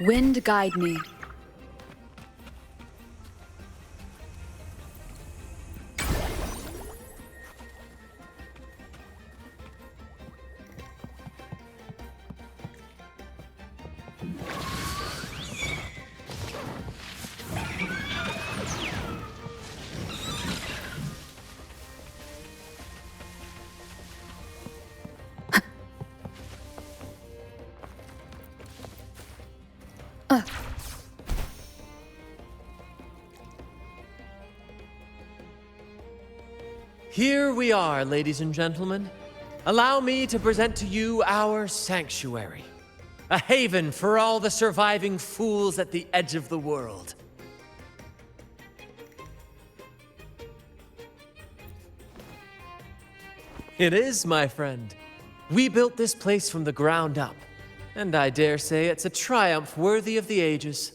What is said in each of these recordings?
Wind guide me. Here we are, ladies and gentlemen. Allow me to present to you our sanctuary, a haven for all the surviving fools at the edge of the world. It is, my friend. We built this place from the ground up, and I dare say it's a triumph worthy of the ages.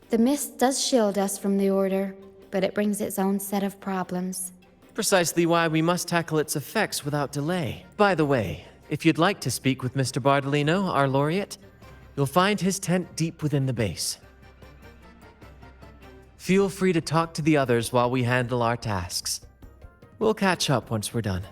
The mist does shield us from the Order, but it brings its own set of problems. Precisely why we must tackle its effects without delay. By the way, if you'd like to speak with Mr. Bardolino, our laureate, you'll find his tent deep within the base. Feel free to talk to the others while we handle our tasks. We'll catch up once we're done.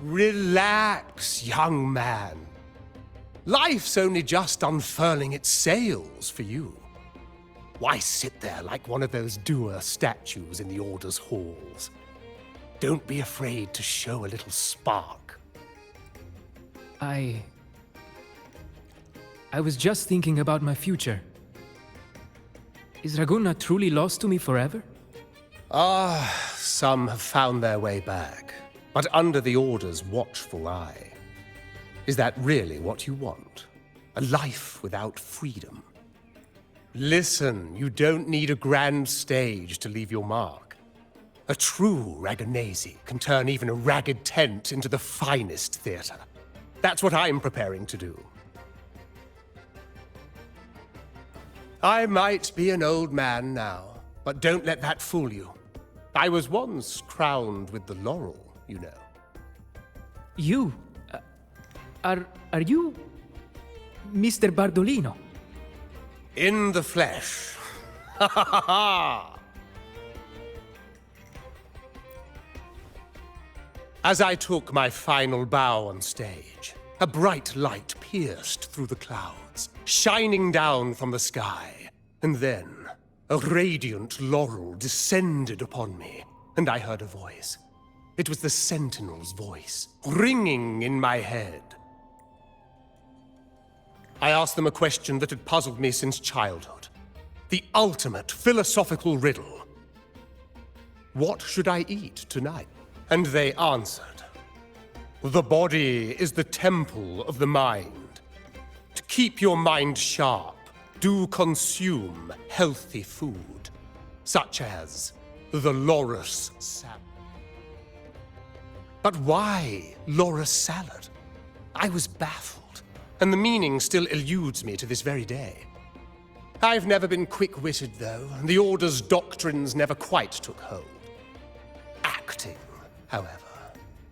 Relax, young man. Life's only just unfurling its sails for you. Why sit there like one of those dour statues in the Order's halls? Don't be afraid to show a little spark. I was just thinking about my future. Is Raguna truly lost to me forever? Some have found their way back, but under the Order's watchful eye. Is that really what you want? A life without freedom? Listen, you don't need a grand stage to leave your mark. A true Raganese can turn even a ragged tent into the finest theater. That's what I'm preparing to do. I might be an old man now, but don't let that fool you. I was once crowned with the laurel, you know. You? Are you Mr. Bardolino? In the flesh. Ha ha ha ha! As I took my final bow on stage, a bright light pierced through the clouds, shining down from the sky. And then, a radiant laurel descended upon me, and I heard a voice. It was the Sentinel's voice, ringing in my head. I asked them a question that had puzzled me since childhood. The ultimate philosophical riddle. What should I eat tonight? And they answered. The body is the temple of the mind. To keep your mind sharp, do consume healthy food, such as the loris salad. But why loris salad? I was baffled, and the meaning still eludes me to this very day. I've never been quick-witted, though, and the Order's doctrines never quite took hold. Acting, however,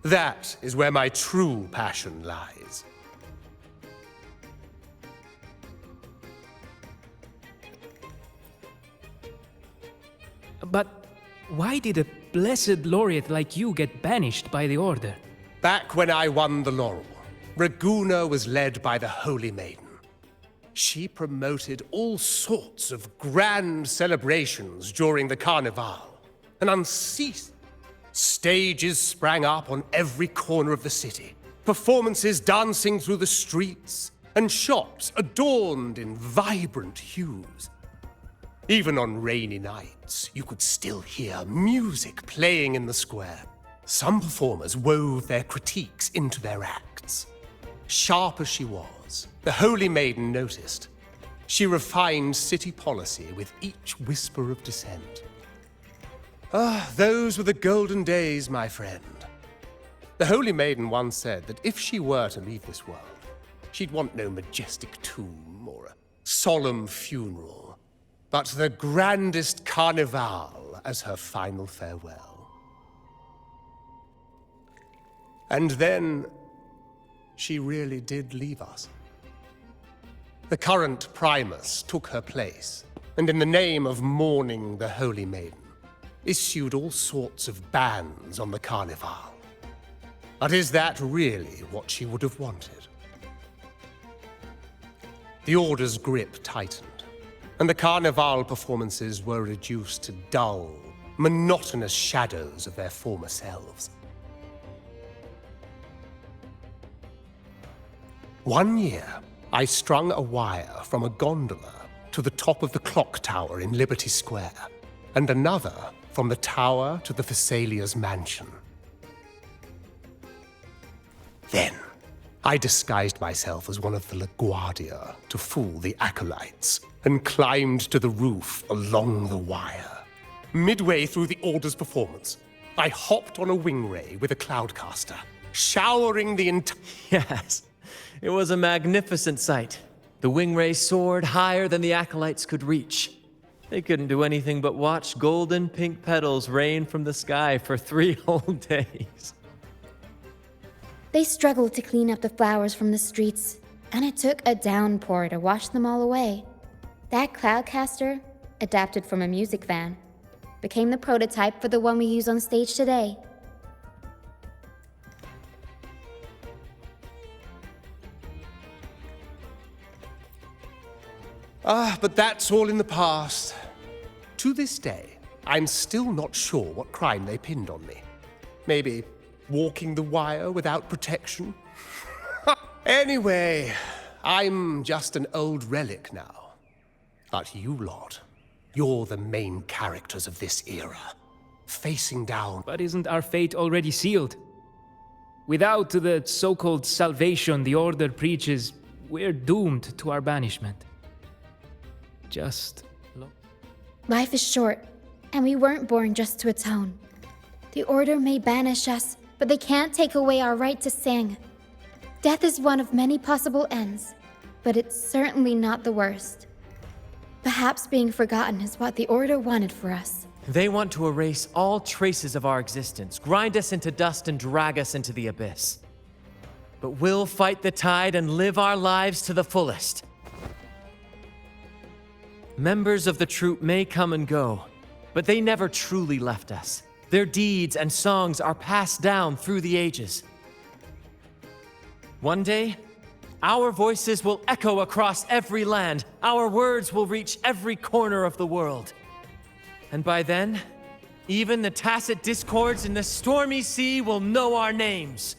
that is where my true passion lies. But why did a blessed laureate like you get banished by the Order? Back when I won the laurel, Raguna was led by the Holy Maiden. She promoted all sorts of grand celebrations during the Carnival, an unceasing. Stages sprang up on every corner of the city, performances dancing through the streets, and shops adorned in vibrant hues. Even on rainy nights, you could still hear music playing in the square. Some performers wove their critiques into their acts. Sharp as she was, the Holy Maiden noticed. She refined city policy with each whisper of dissent. Ah, those were the golden days, my friend. The Holy Maiden once said that if she were to leave this world, she'd want no majestic tomb or a solemn funeral, but the grandest carnival as her final farewell. And then, she really did leave us. The current Primus took her place, and in the name of mourning the Holy Maiden, issued all sorts of bans on the Carnival. But is that really what she would have wanted? The Order's grip tightened, and the Carnival performances were reduced to dull, monotonous shadows of their former selves. One year, I strung a wire from a gondola to the top of the clock tower in Liberty Square, and another from the tower to the Thessalia's mansion. Then, I disguised myself as one of the LaGuardia to fool the acolytes, and climbed to the roof along the wire. Midway through the Order's performance, I hopped on a wing ray with a cloudcaster, showering the entire... Yes, it was a magnificent sight. The wingray soared higher than the acolytes could reach. They couldn't do anything but watch golden pink petals rain from the sky for 3 whole days. They struggled to clean up the flowers from the streets, and it took a downpour to wash them all away. That cloudcaster, adapted from a music van, became the prototype for the one we use on stage today. But that's all in the past. To this day, I'm still not sure what crime they pinned on me. Maybe walking the wire without protection? Anyway, I'm just an old relic now. But you lot, you're the main characters of this era. Facing down... But isn't our fate already sealed? Without the so-called salvation the Order preaches, we're doomed to our banishment. Just look. Life is short, and we weren't born just to atone. The Order may banish us, but they can't take away our right to sing. Death is one of many possible ends, but it's certainly not the worst. Perhaps being forgotten is what the Order wanted for us. They want to erase all traces of our existence, grind us into dust and drag us into the abyss. But we'll fight the tide and live our lives to the fullest. Members of the troupe may come and go, but they never truly left us. Their deeds and songs are passed down through the ages. One day, our voices will echo across every land. Our words will reach every corner of the world. And by then, even the tacit discords in the stormy sea will know our names.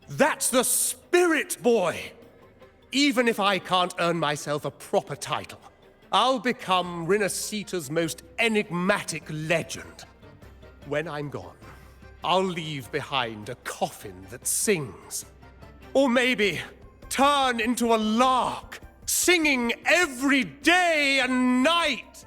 That's the spirit, boy! Even if I can't earn myself a proper title, I'll become Rinasita's most enigmatic legend. When I'm gone, I'll leave behind a coffin that sings. Or maybe turn into a lark, singing every day and night!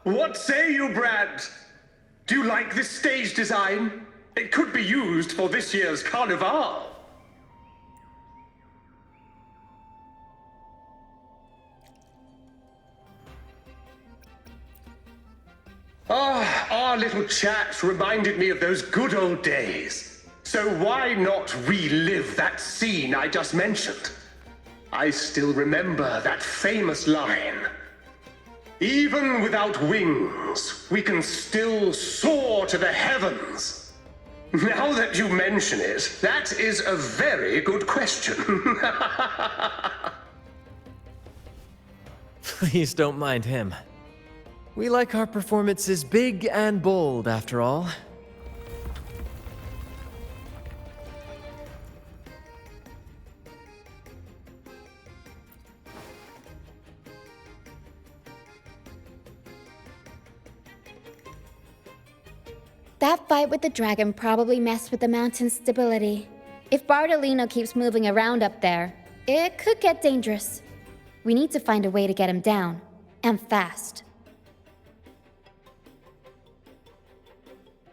What say you, Brad? Do you like this stage design? It could be used for this year's carnival. Ah, our little chat reminded me of those good old days. So why not relive that scene I just mentioned? I still remember that famous line. Even without wings, we can still soar to the heavens. Now that you mention it, that is a very good question. Please don't mind him. We like our performances big and bold, after all. That fight with the dragon probably messed with the mountain's stability. If Bartolino keeps moving around up there, it could get dangerous. We need to find a way to get him down, and fast.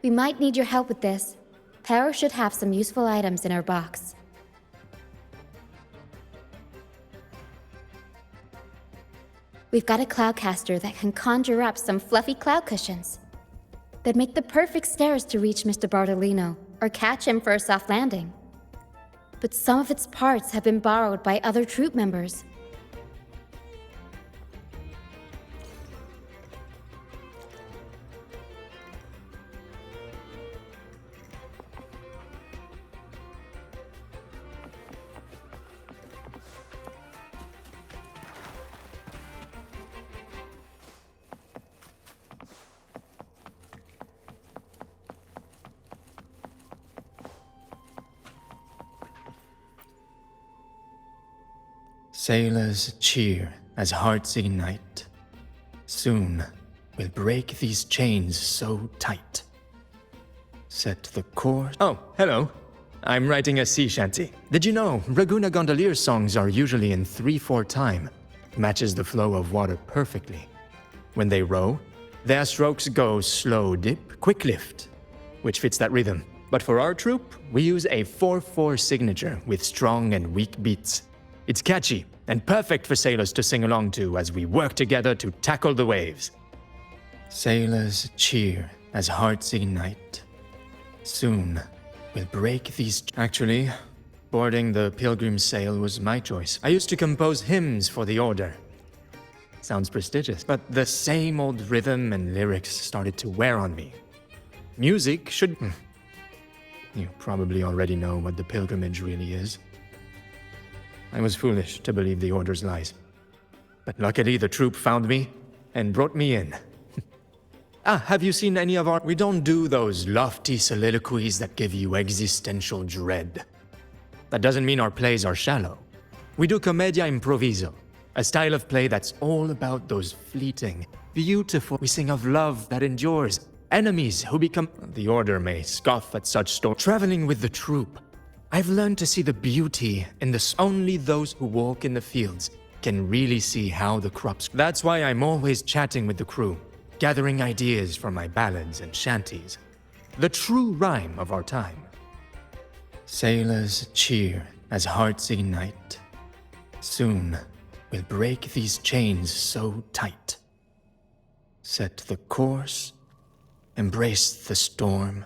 We might need your help with this. Pero should have some useful items in her box. We've got a cloudcaster that can conjure up some fluffy cloud cushions. They'd make the perfect stairs to reach Mr. Bartolino, or catch him for a soft landing. But some of its parts have been borrowed by other troop members. Sailors cheer as hearts ignite. Soon we'll break these chains so tight. Set the course. Oh, hello. I'm writing a sea shanty. Did you know Raguna Gondolier's songs are usually in 3/4 time? Matches the flow of water perfectly. When they row, their strokes go slow dip, quick lift, which fits that rhythm. But for our troop, we use a 4/4 signature with strong and weak beats. It's catchy and perfect for sailors to sing along to as we work together to tackle the waves. Sailors cheer as hearts ignite. Soon we'll break these. Actually, boarding the Pilgrim's Sail was my choice. I used to compose hymns for the order. Sounds prestigious, but the same old rhythm and lyrics started to wear on me. Music should. You probably already know what the pilgrimage really is. I was foolish to believe the Order's lies. But luckily the troop found me and brought me in. Have you seen any of our... We don't do those lofty soliloquies that give you existential dread. That doesn't mean our plays are shallow. We do commedia improviso, a style of play that's all about those fleeting, beautiful... We sing of love that endures, enemies who become... The Order may scoff at such stories. Traveling with the troop, I've learned to see the beauty in this. Only those who walk in the fields can really see how the crops. That's why I'm always chatting with the crew, gathering ideas for my ballads and shanties. The true rhyme of our time. Sailors cheer as hearts ignite, soon we'll break these chains so tight. Set the course, embrace the storm,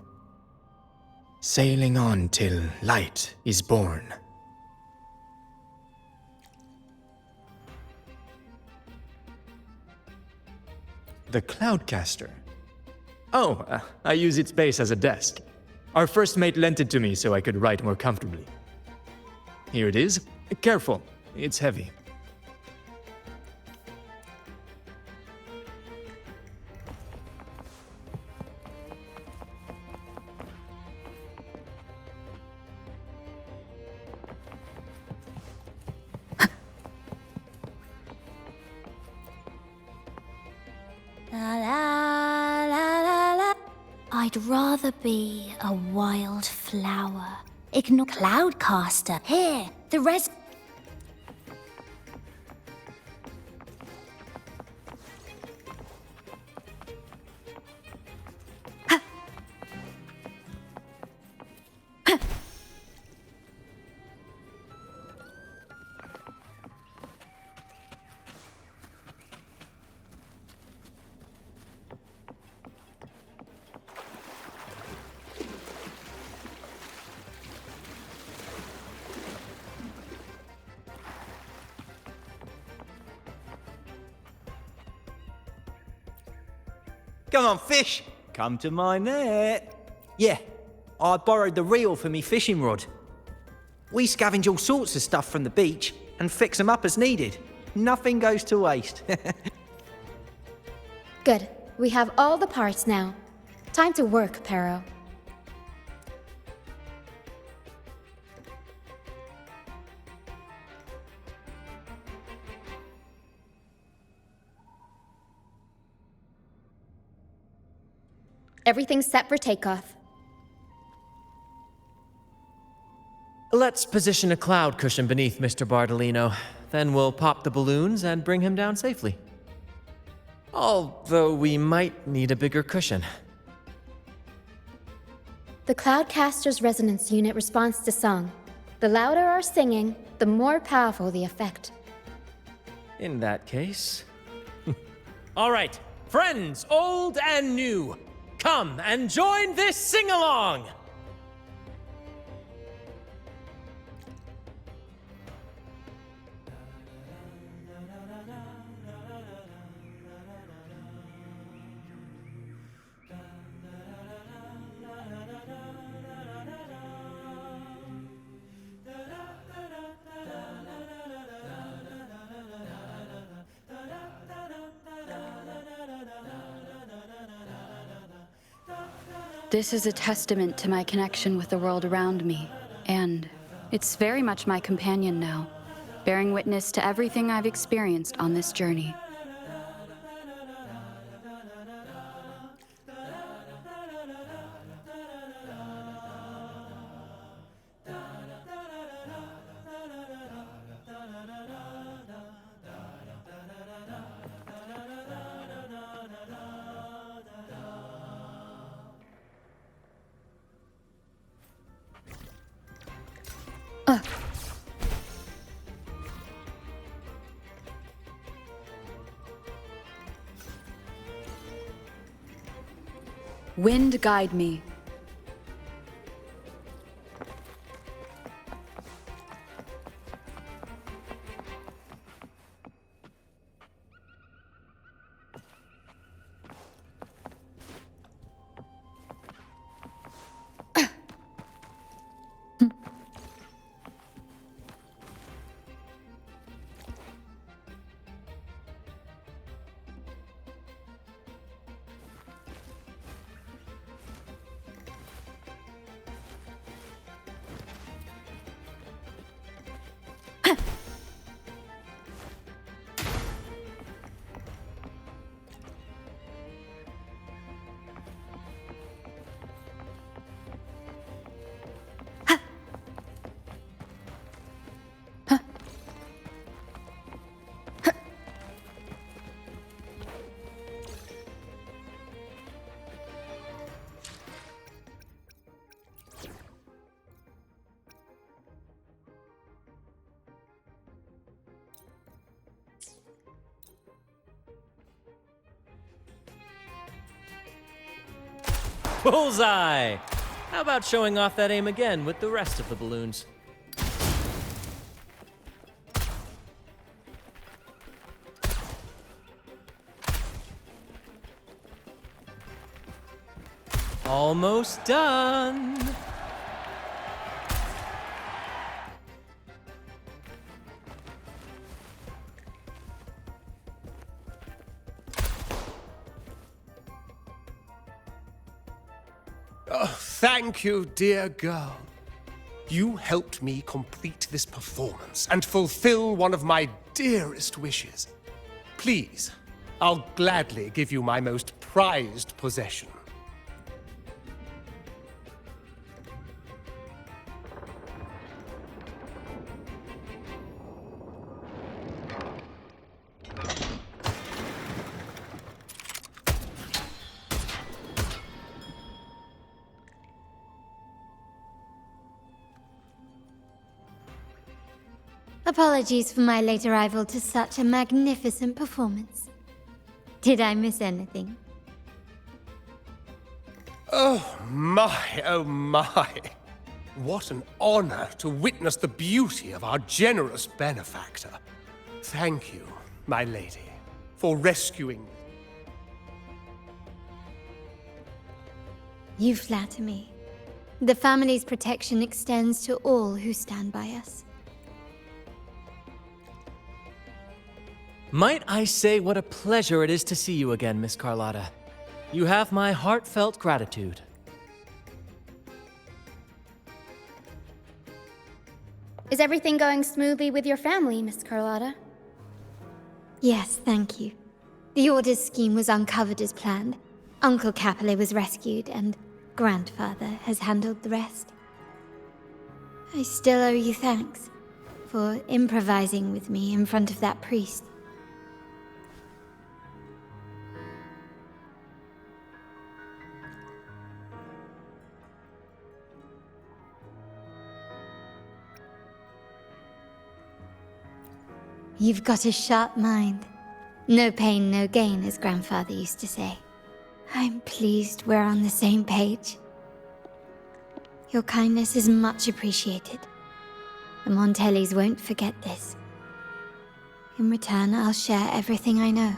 sailing on till light is born. The Cloudcaster. Oh, I use its base as a desk. Our first mate lent it to me so I could write more comfortably. Here it is. Careful, it's heavy. La la la la la. I'd rather be a wild flower. Ignore Cloudcaster. Here, the rest. Come on, fish! Come to my net. Yeah, I borrowed the reel for me fishing rod. We scavenge all sorts of stuff from the beach and fix them up as needed. Nothing goes to waste. Good. We have all the parts now. Time to work, Pero. Everything's set for takeoff. Let's position a cloud cushion beneath Mr. Bardolino. Then we'll pop the balloons and bring him down safely. Although we might need a bigger cushion. The Cloudcaster's resonance unit responds to song. The louder our singing, the more powerful the effect. In that case... All right, friends, old and new, come and join this sing-along! This is a testament to my connection with the world around me, and it's very much my companion now, bearing witness to everything I've experienced on this journey. Wind guide me. Bullseye! How about showing off that aim again with the rest of the balloons? Almost done. Oh, thank you, dear girl. You helped me complete this performance and fulfill one of my dearest wishes. Please, I'll gladly give you my most prized possession. Apologies for my late arrival to such a magnificent performance. Did I miss anything? Oh my, oh my. What an honor to witness the beauty of our generous benefactor. Thank you, my lady, for rescuing me. You flatter me. The family's protection extends to all who stand by us. Might I say what a pleasure it is to see you again, Miss Carlotta. You have my heartfelt gratitude. Is everything going smoothly with your family, Miss Carlotta? Yes, thank you. The Order's scheme was uncovered as planned. Uncle Capulet was rescued, and Grandfather has handled the rest. I still owe you thanks for improvising with me in front of that priest. You've got a sharp mind. No pain, no gain, as Grandfather used to say. I'm pleased we're on the same page. Your kindness is much appreciated. The Montellis won't forget this. In return, I'll share everything I know.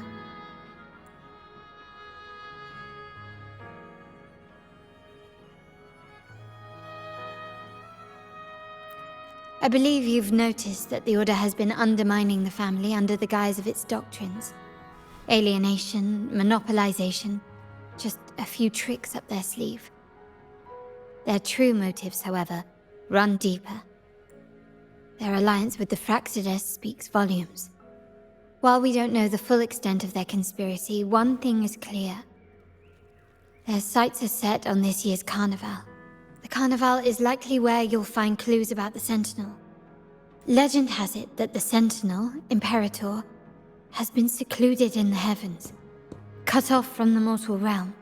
I believe you've noticed that the Order has been undermining the family under the guise of its doctrines. Alienation, monopolization, just a few tricks up their sleeve. Their true motives, however, run deeper. Their alliance with the Fraxides speaks volumes. While we don't know the full extent of their conspiracy, one thing is clear. Their sights are set on this year's carnival. The carnival is likely where you'll find clues about the Sentinel. Legend has it that the Sentinel, Imperator, has been secluded in the heavens, cut off from the mortal realm.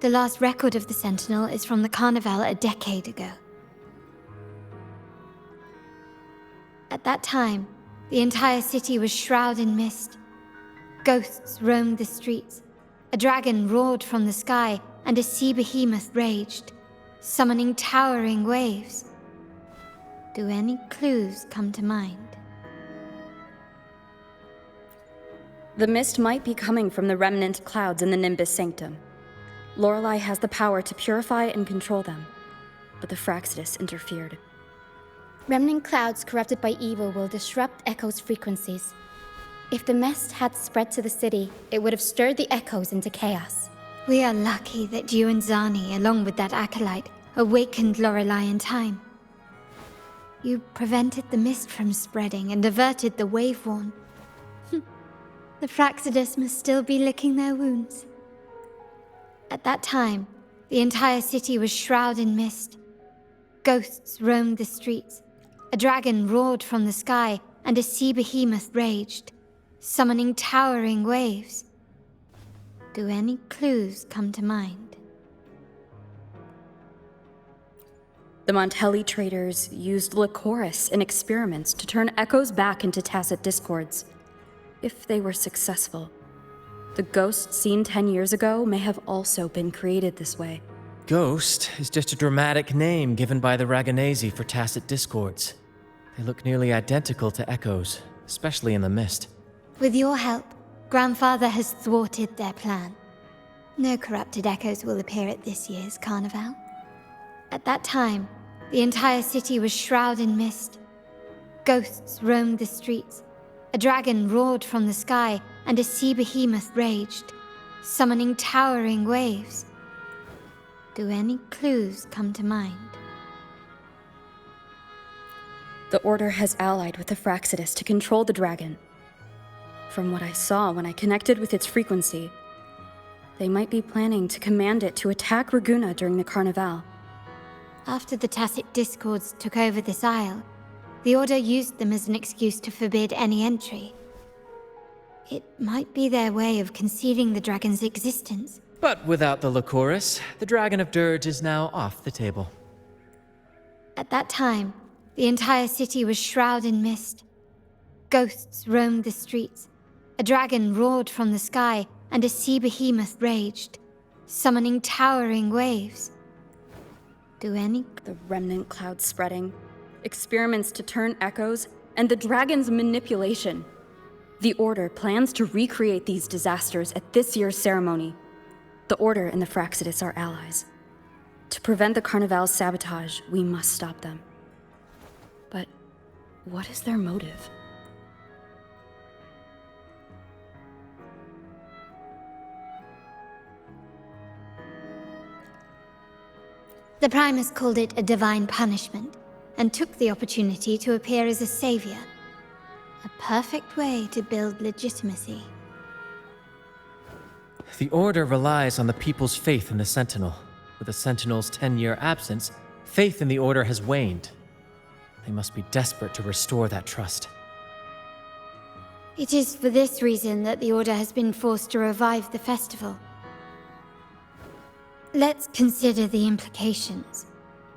The last record of the Sentinel is from the carnival a decade ago. At that time, the entire city was shrouded in mist. Ghosts roamed the streets. A dragon roared from the sky, and a sea behemoth raged, summoning towering waves. Do any clues come to mind? The mist might be coming from the remnant clouds in the Nimbus Sanctum. Lorelei has the power to purify and control them, but the Fraxides interfered. Remnant clouds corrupted by evil will disrupt Echo's frequencies. If the mist had spread to the city, it would have stirred the echoes into chaos. We are lucky that you and Zani, along with that acolyte, awakened Lorelei in time. You prevented the mist from spreading and averted the wave-worn. The Fraxides must still be licking their wounds. At that time, the entire city was shrouded in mist. Ghosts roamed the streets. A dragon roared from the sky, and a sea behemoth raged, summoning towering waves. Do any clues come to mind? The Montelli traders used Lycoris in experiments to turn echoes back into tacit discords. If they were successful, the ghosts seen 10 years ago may have also been created this way. Ghost is just a dramatic name given by the Raganese for tacit discords. They look nearly identical to echoes, especially in the mist. With your help, Grandfather has thwarted their plan. No corrupted echoes will appear at this year's carnival. At that time, the entire city was shrouded in mist. Ghosts roamed the streets. A dragon roared from the sky, and a sea behemoth raged, summoning towering waves. Do any clues come to mind? The Order has allied with the Fraxidus to control the dragon. From what I saw when I connected with its frequency, they might be planning to command it to attack Raguna during the Carnival. After the Tacit Discords took over this isle, the Order used them as an excuse to forbid any entry. It might be their way of concealing the dragon's existence. But without the Lycoris, the Dragon of Dirge is now off the table. At that time, the entire city was shrouded in mist. Ghosts roamed the streets. A dragon roared from the sky, and a sea behemoth raged, summoning towering waves. Do any... The remnant cloud spreading, experiments to turn echoes, and the dragon's manipulation. The Order plans to recreate these disasters at this year's ceremony. The Order and the Fraxidus are allies. To prevent the Carnival's sabotage, we must stop them. But what is their motive? The Primus called it a divine punishment, and took the opportunity to appear as a savior. A perfect way to build legitimacy. The Order relies on the people's faith in the Sentinel. With the Sentinel's 10-year absence, faith in the Order has waned. They must be desperate to restore that trust. It is for this reason that the Order has been forced to revive the festival. Let's consider the implications.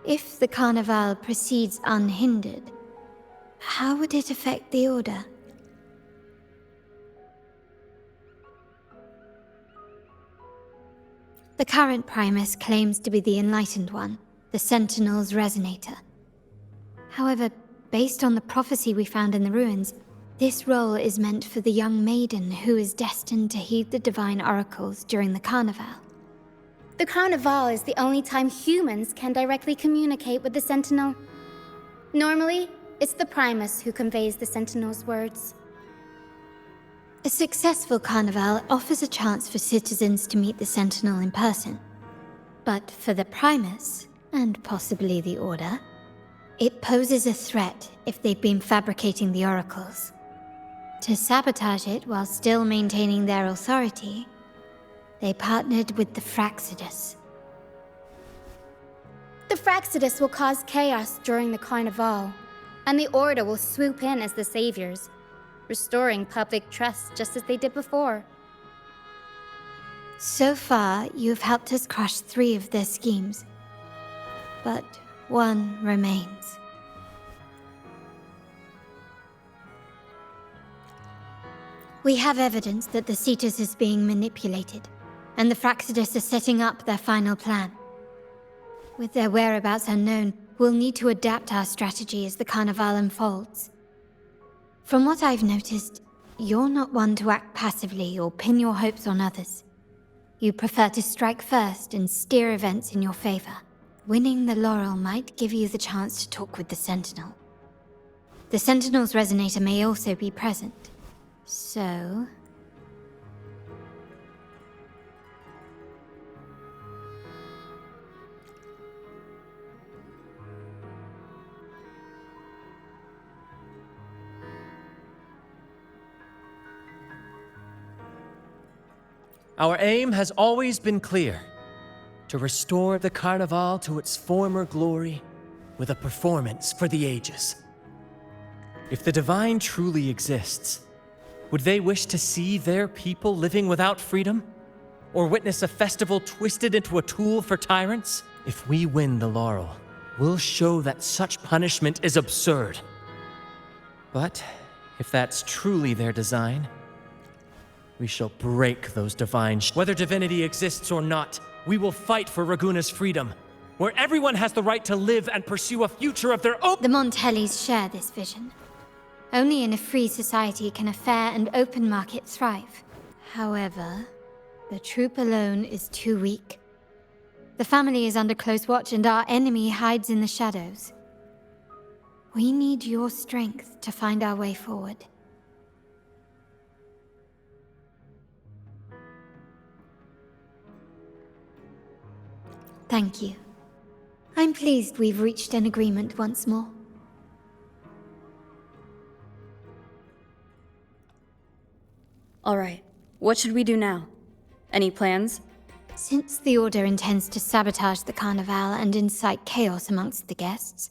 If the Carnival proceeds unhindered, how would it affect the Order? The current Primus claims to be the Enlightened One, the Sentinel's Resonator. However, based on the prophecy we found in the ruins, this role is meant for the young maiden who is destined to heed the divine oracles during the Carnival. The Carnival is the only time humans can directly communicate with the Sentinel. Normally, it's the Primus who conveys the Sentinel's words. A successful Carnival offers a chance for citizens to meet the Sentinel in person. But for the Primus, and possibly the Order, it poses a threat if they've been fabricating the oracles. To sabotage it while still maintaining their authority, they partnered with the Fraxidus. The Fraxidus will cause chaos during the Carnival, and the Order will swoop in as the saviors, restoring public trust just as they did before. So far, you've helped us crush 3 of their schemes. But one remains. We have evidence that the Cetus is being manipulated, and the Fraxidus are setting up their final plan. With their whereabouts unknown, we'll need to adapt our strategy as the Carnival unfolds. From what I've noticed, you're not one to act passively or pin your hopes on others. You prefer to strike first and steer events in your favor. Winning the laurel might give you the chance to talk with the Sentinel. The Sentinel's Resonator may also be present. So... Our aim has always been clear: to restore the Carnival to its former glory with a performance for the ages. If the Divine truly exists, would they wish to see their people living without freedom? Or witness a festival twisted into a tool for tyrants? If we win the laurel, we'll show that such punishment is absurd. But if that's truly their design, We shall break those divine Whether divinity exists or not, we will fight for Raguna's freedom, where everyone has the right to live and pursue a future of their own. The Montellis share this vision. Only in a free society can a fair and open market thrive. However, the troop alone is too weak. The family is under close watch and our enemy hides in the shadows. We need your strength to find our way forward. Thank you. I'm pleased we've reached an agreement once more. All right, what should we do now? Any plans? Since the Order intends to sabotage the Carnival and incite chaos amongst the guests,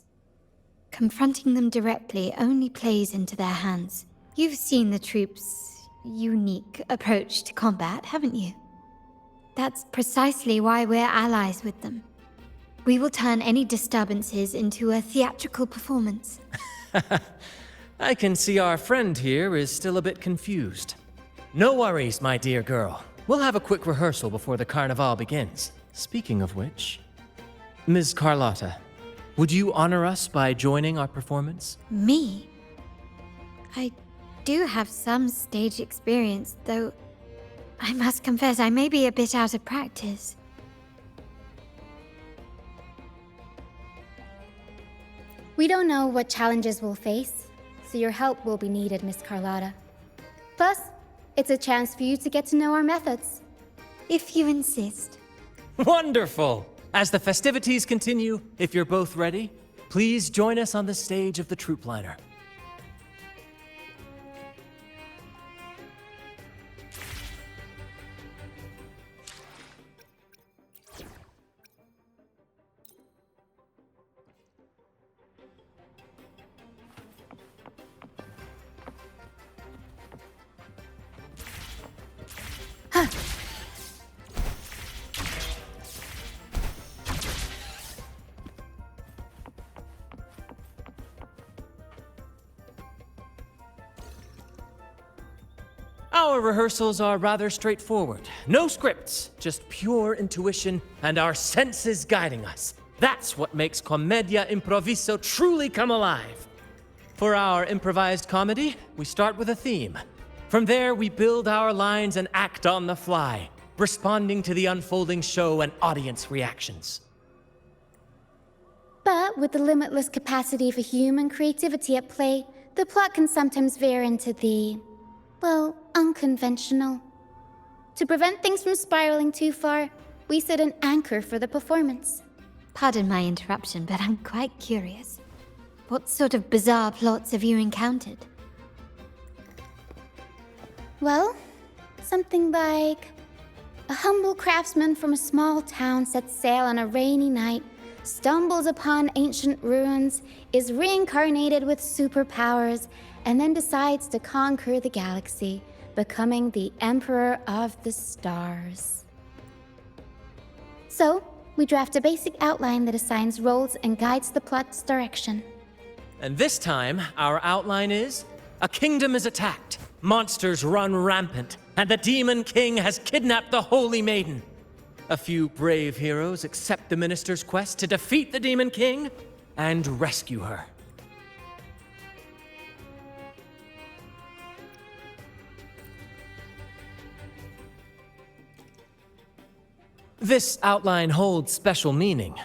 confronting them directly only plays into their hands. You've seen the troops' unique approach to combat, haven't you? That's precisely why we're allies with them. We will turn any disturbances into a theatrical performance. I can see our friend here is still a bit confused. No worries, my dear girl. We'll have a quick rehearsal before the Carnival begins. Speaking of which, Ms. Carlotta, would you honor us by joining our performance? Me? I do have some stage experience, though I must confess I may be a bit out of practice. We don't know what challenges we'll face, so your help will be needed, Miss Carlotta. Plus, it's a chance for you to get to know our methods. If you insist. Wonderful! As the festivities continue, if you're both ready, please join us on the stage of the troop liner. Our rehearsals are rather straightforward. No scripts, just pure intuition and our senses guiding us. That's what makes Commedia Improviso truly come alive. For our improvised comedy, we start with a theme. From there, we build our lines and act on the fly, responding to the unfolding show and audience reactions. But with the limitless capacity for human creativity at play, the plot can sometimes veer into the, well, unconventional. To prevent things from spiraling too far, we set an anchor for the performance. Pardon my interruption, but I'm quite curious. What sort of bizarre plots have you encountered? Well, something like a humble craftsman from a small town sets sail on a rainy night, stumbles upon ancient ruins, is reincarnated with superpowers, and then decides to conquer the galaxy, becoming the Emperor of the Stars. So, we draft a basic outline that assigns roles and guides the plot's direction. And this time, our outline is, a kingdom is attacked, monsters run rampant, and the Demon King has kidnapped the Holy Maiden. A few brave heroes accept the minister's quest to defeat the Demon King and rescue her. This outline holds special meaning.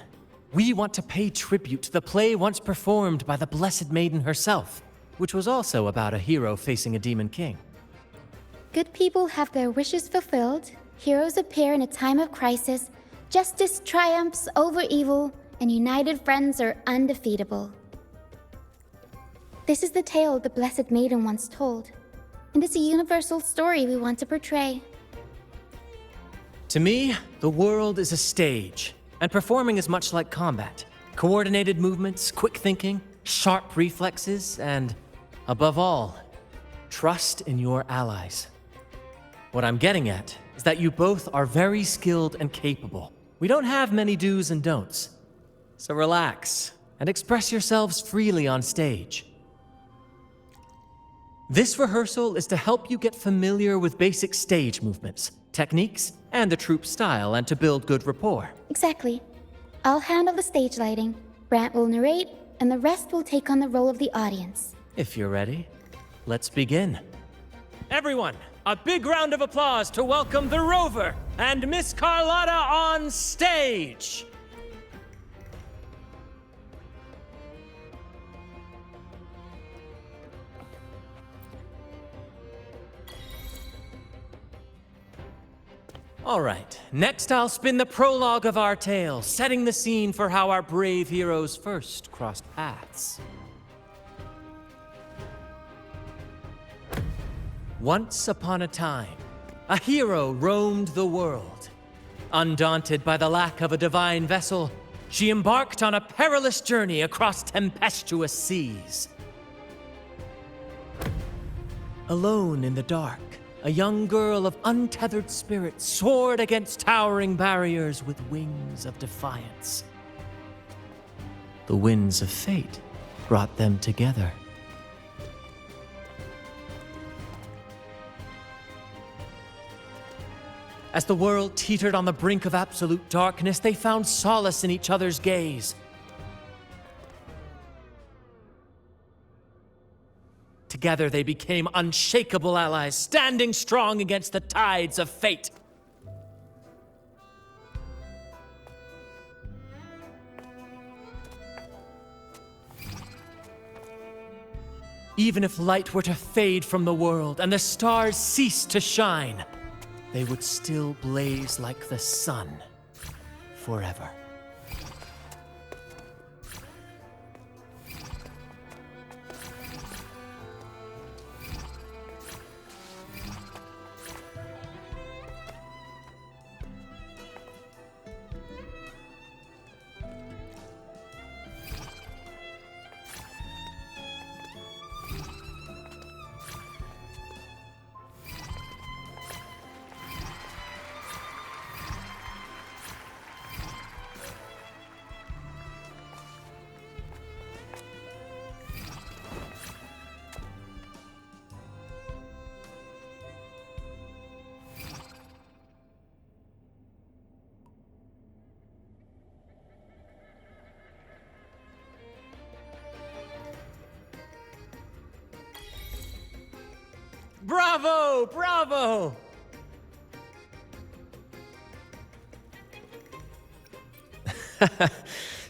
We want to pay tribute to the play once performed by the Blessed Maiden herself, which was also about a hero facing a Demon King. Good people have their wishes fulfilled, heroes appear in a time of crisis, justice triumphs over evil, and united friends are undefeatable. This is the tale the Blessed Maiden once told, and it's a universal story we want to portray. To me, the world is a stage, and performing is much like combat. Coordinated movements, quick thinking, sharp reflexes, and, above all, trust in your allies. What I'm getting at is that you both are very skilled and capable. We don't have many do's and don'ts. So relax and express yourselves freely on stage. This rehearsal is to help you get familiar with basic stage movements, techniques, and the troupe style, and to build good rapport. Exactly. I'll handle the stage lighting, Brant will narrate, and the rest will take on the role of the audience. If you're ready, let's begin. Everyone, a big round of applause to welcome the Rover and Miss Carlotta on stage! All right, next I'll spin the prologue of our tale, setting the scene for how our brave heroes first crossed paths. Once upon a time, a hero roamed the world. Undaunted by the lack of a divine vessel, she embarked on a perilous journey across tempestuous seas. Alone in the dark, a young girl of untethered spirit soared against towering barriers with wings of defiance. The winds of fate brought them together. As the world teetered on the brink of absolute darkness, they found solace in each other's gaze. Together they became unshakable allies, standing strong against the tides of fate. Even if light were to fade from the world and the stars cease to shine, they would still blaze like the sun forever. Bravo! Bravo!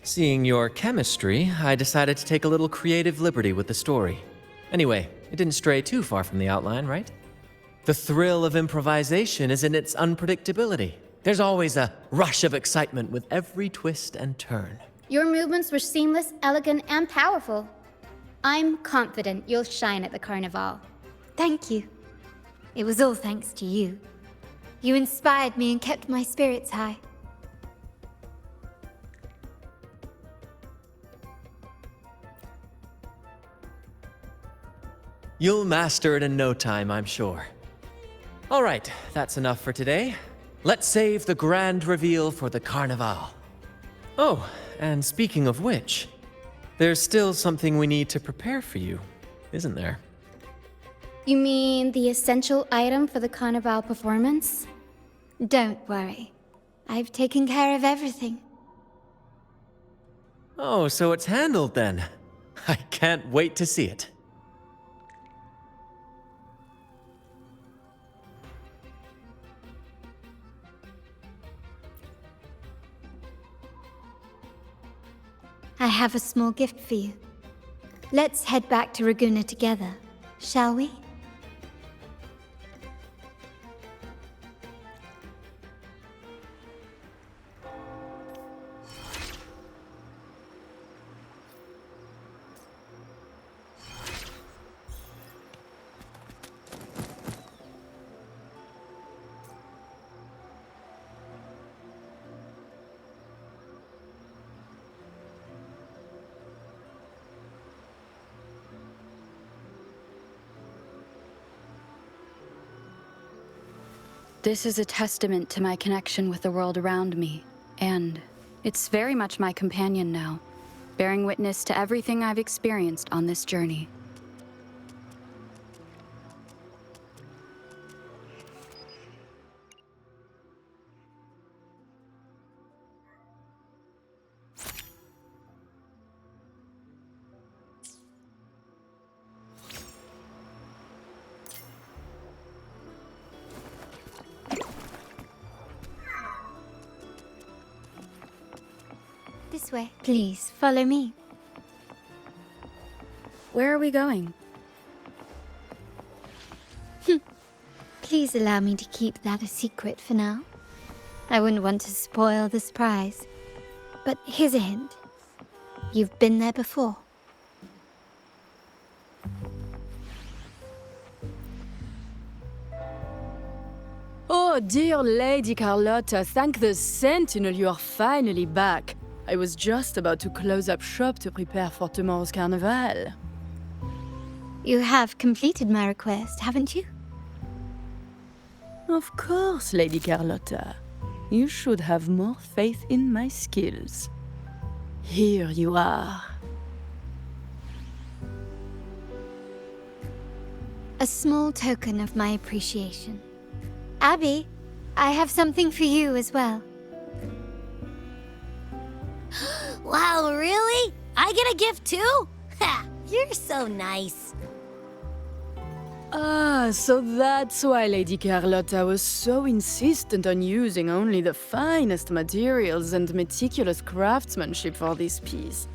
Seeing your chemistry, I decided to take a little creative liberty with the story. Anyway, it didn't stray too far from the outline, right? The thrill of improvisation is in its unpredictability. There's always a rush of excitement with every twist and turn. Your movements were seamless, elegant, and powerful. I'm confident you'll shine at the carnival. Thank you. It was all thanks to you. You inspired me and kept my spirits high. You'll master it in no time, I'm sure. All right, that's enough for today. Let's save the grand reveal for the carnival. Oh, and speaking of which, there's still something we need to prepare for you, isn't there? You mean the essential item for the carnival performance? Don't worry. I've taken care of everything. Oh, so it's handled then. I can't wait to see it. I have a small gift for you. Let's head back to Raguna together, shall we? This is a testament to my connection with the world around me, and it's very much my companion now, bearing witness to everything I've experienced on this journey. this way. Please, follow me. Where are we going? Please allow me to keep that a secret for now. I wouldn't want to spoil the surprise. But here's a hint. You've been there before. Oh, dear Lady Carlotta, thank the Sentinel you are finally back. I was just about to close up shop to prepare for tomorrow's carnival. You have completed my request, haven't you? Of course, Lady Carlotta. You should have more faith in my skills. Here you are. A small token of my appreciation. Abby, I have something for you as well. Wow, really? I get a gift too? Ha! You're so nice. Ah, so that's why Lady Carlotta was so insistent on using only the finest materials and meticulous craftsmanship for this piece.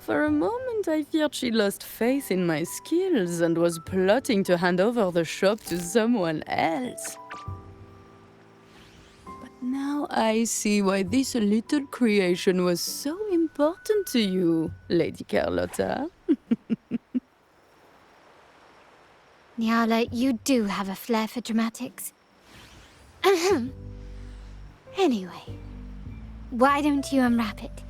For a moment, I feared she lost faith in my skills and was plotting to hand over the shop to someone else. But now I see why this little creation was so important to you, Lady Carlotta. Nyala, you do have a flair for dramatics. Ahem. Anyway, why don't you unwrap it?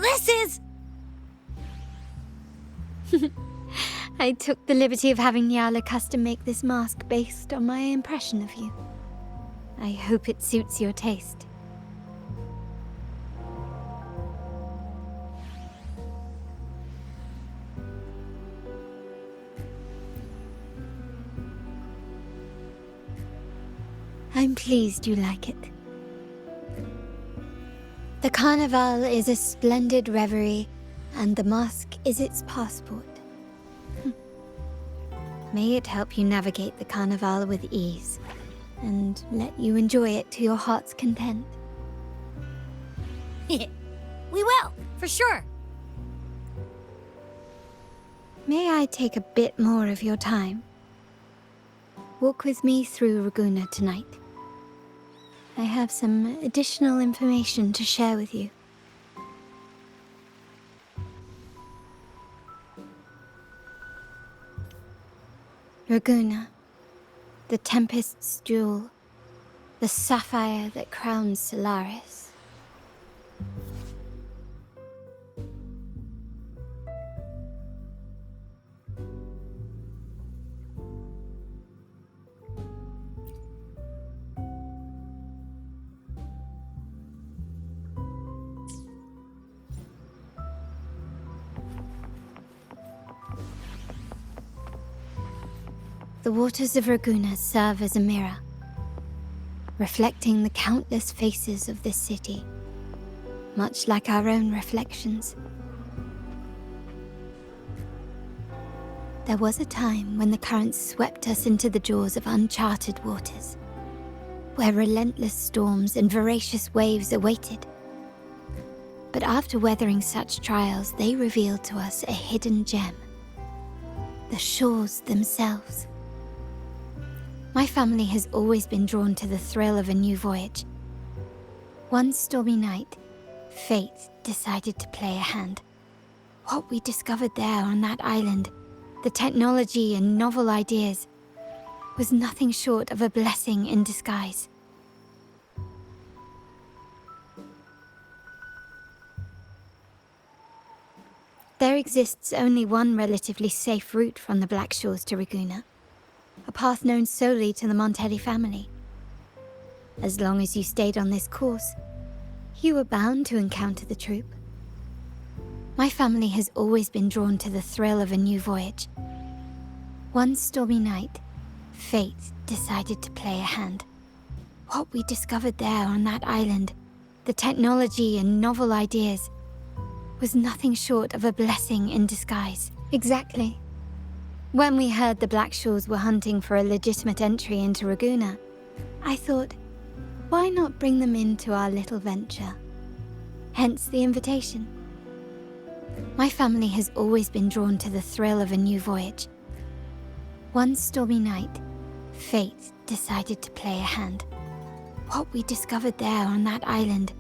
This is... I took the liberty of having Nyala custom make this mask based on my impression of you. I hope it suits your taste. I'm pleased you like it. The Carnival is a splendid reverie, and the mask is its passport. May it help you navigate the Carnival with ease, and let you enjoy it to your heart's content. We will, for sure. May I take a bit more of your time? Walk with me through Ragunna tonight. I have some additional information to share with you. Ragunna, the Tempest's jewel, the sapphire that crowns Solaris. The waters of Ragunna serve as a mirror, reflecting the countless faces of this city, much like our own reflections. There was a time when the currents swept us into the jaws of uncharted waters, where relentless storms and voracious waves awaited. But after weathering such trials, they revealed to us a hidden gem, the shores themselves. My family has always been drawn to the thrill of a new voyage. One stormy night, fate decided to play a hand. What we discovered there on that island, the technology and novel ideas, was nothing short of a blessing in disguise. There exists only one relatively safe route from the Black Shores to Ragunna, a path known solely to the Montelli family. As long as you stayed on this course, you were bound to encounter the troop. My family has always been drawn to the thrill of a new voyage. One stormy night, fate decided to play a hand. What we discovered there on that island, the technology and novel ideas, was nothing short of a blessing in disguise. Exactly. When we heard the Blackshaws were hunting for a legitimate entry into Raguna, I thought, why not bring them into our little venture? Hence the invitation. My family has always been drawn to the thrill of a new voyage. One stormy night, fate decided to play a hand. What we discovered there on that island,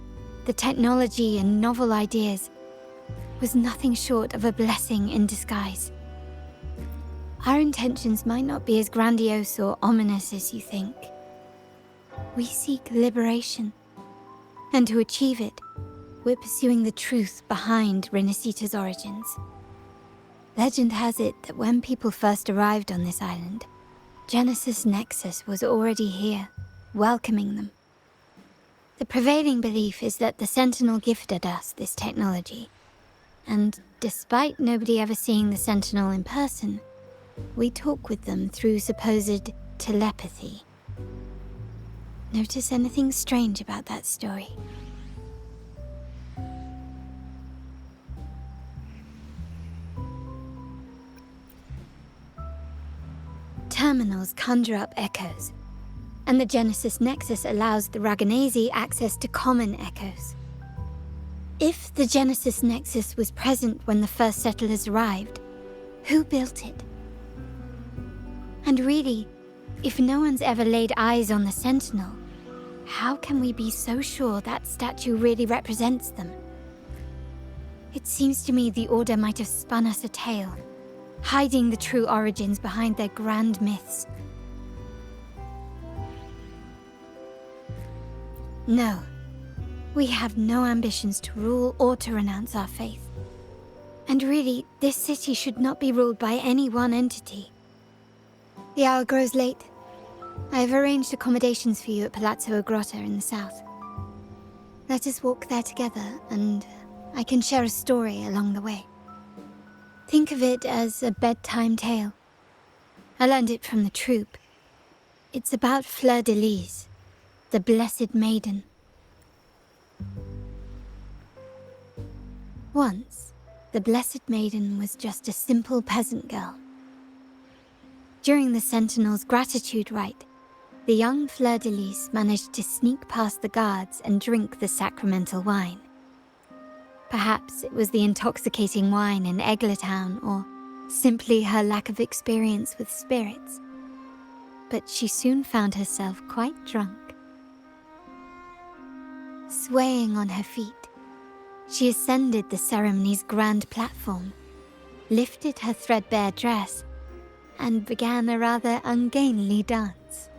the technology and novel ideas, was nothing short of a blessing in disguise. Our intentions might not be as grandiose or ominous as you think. We seek liberation, and to achieve it, we're pursuing the truth behind Renacita's origins. Legend has it that when people first arrived on this island, Genesis Nexus was already here, welcoming them. The prevailing belief is that the Sentinel gifted us this technology, and despite nobody ever seeing the Sentinel in person, we talk with them through supposed telepathy. Notice anything strange about that story? Terminals conjure up echoes, and the Genesis Nexus allows the Raganese access to common echoes. If the Genesis Nexus was present when the first settlers arrived, who built it? And really, if no one's ever laid eyes on the Sentinel, how can we be so sure that statue really represents them? It seems to me the Order might have spun us a tale, hiding the true origins behind their grand myths. No, we have no ambitions to rule or to renounce our faith. And really, this city should not be ruled by any one entity. The hour grows late. I have arranged accommodations for you at Palazzo Agrotta in the south. Let us walk there together, and I can share a story along the way. Think of it as a bedtime tale. I learned it from the troupe. It's about Fleur-de-Lis, the Blessed Maiden. Once, the Blessed Maiden was just a simple peasant girl. During the Sentinel's gratitude rite, the young Fleur-de-Lis managed to sneak past the guards and drink the sacramental wine. Perhaps it was the intoxicating wine in Eggletown, or simply her lack of experience with spirits. But she soon found herself quite drunk. Swaying on her feet, she ascended the ceremony's grand platform, lifted her threadbare dress, and began a rather ungainly dance.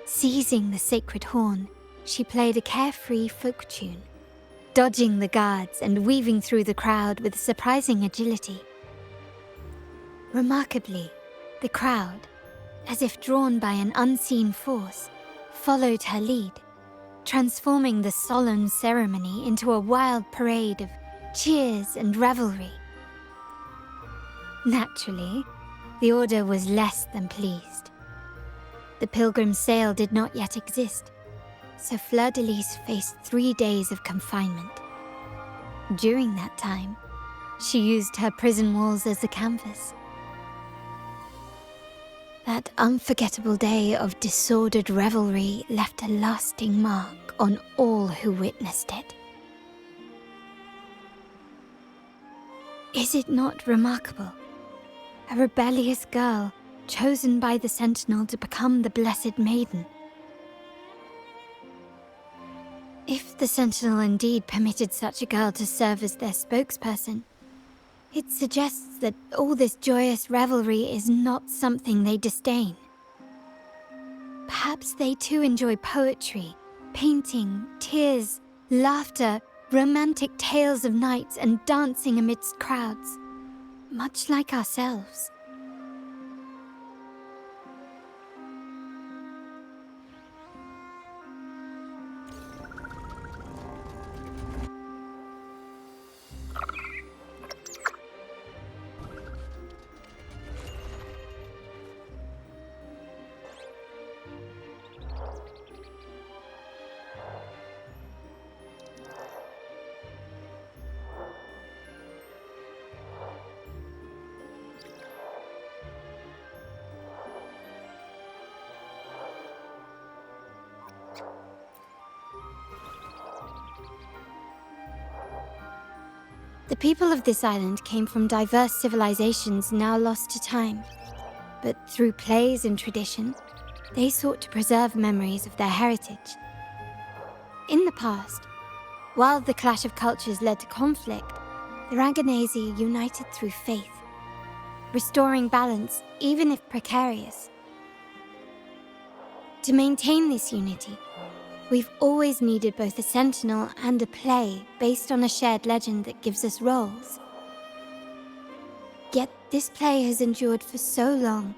Seizing the sacred horn, she played a carefree folk tune, dodging the guards and weaving through the crowd with surprising agility. Remarkably, the crowd, as if drawn by an unseen force, followed her lead, transforming the solemn ceremony into a wild parade of cheers and revelry. Naturally, the Order was less than pleased. The pilgrim sale did not yet exist, so Fleur-de-Lis faced 3 days of confinement. During that time, she used her prison walls as a canvas. That unforgettable day of disordered revelry left a lasting mark on all who witnessed it. Is it not remarkable? A rebellious girl, chosen by the Sentinel to become the Blessed Maiden. If the Sentinel indeed permitted such a girl to serve as their spokesperson, it suggests that all this joyous revelry is not something they disdain. Perhaps they too enjoy poetry, painting, tears, laughter, romantic tales of nights, and dancing amidst crowds, much like ourselves. The people of this island came from diverse civilizations now lost to time. But through plays and tradition, they sought to preserve memories of their heritage. In the past, while the clash of cultures led to conflict, the Raganese united through faith, restoring balance even if precarious. To maintain this unity, we've always needed both a sentinel and a play based on a shared legend that gives us roles. Yet this play has endured for so long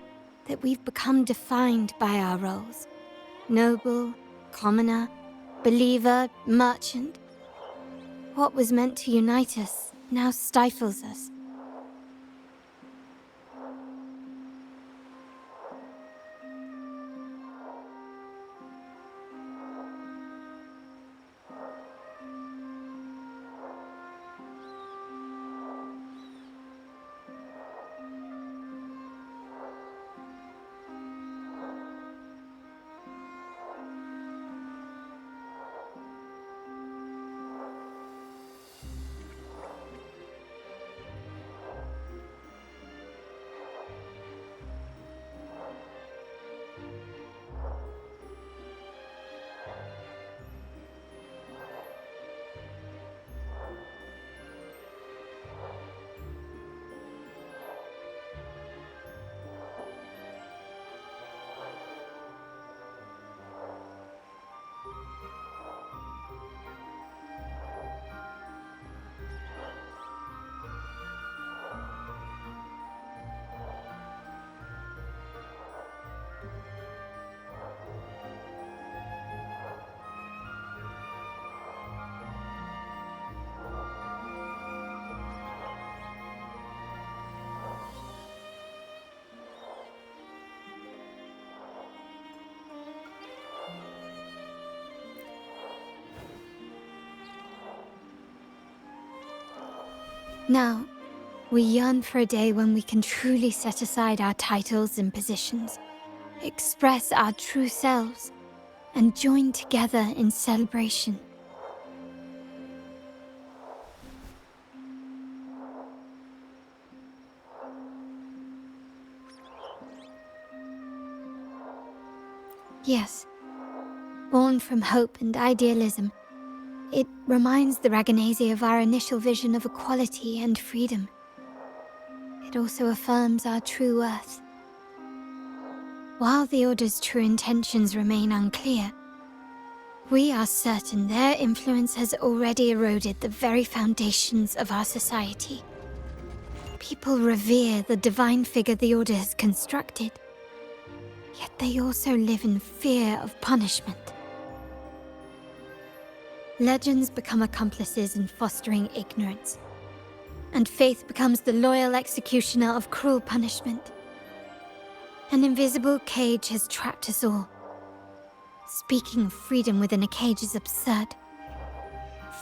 that we've become defined by our roles. Noble, commoner, believer, merchant. What was meant to unite us now stifles us. Now, we yearn for a day when we can truly set aside our titles and positions, express our true selves, and join together in celebration. Yes, born from hope and idealism, it reminds the Raganese of our initial vision of equality and freedom. It also affirms our true worth. While the Order's true intentions remain unclear, we are certain their influence has already eroded the very foundations of our society. People revere the divine figure the Order has constructed, yet they also live in fear of punishment. Legends become accomplices in fostering ignorance, and faith becomes the loyal executioner of cruel punishment. An invisible cage has trapped us all. Speaking of freedom within a cage is absurd.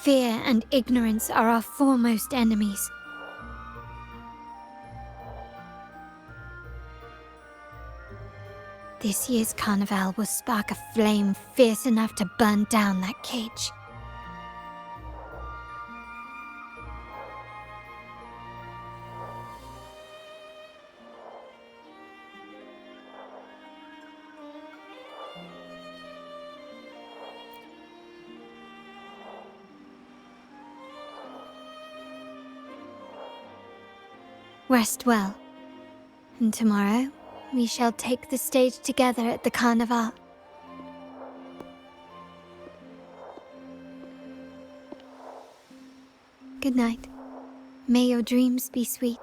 Fear and ignorance are our foremost enemies. This year's carnival will spark a flame fierce enough to burn down that cage. Rest well, and tomorrow we shall take the stage together at the Carnival. Good night. May your dreams be sweet.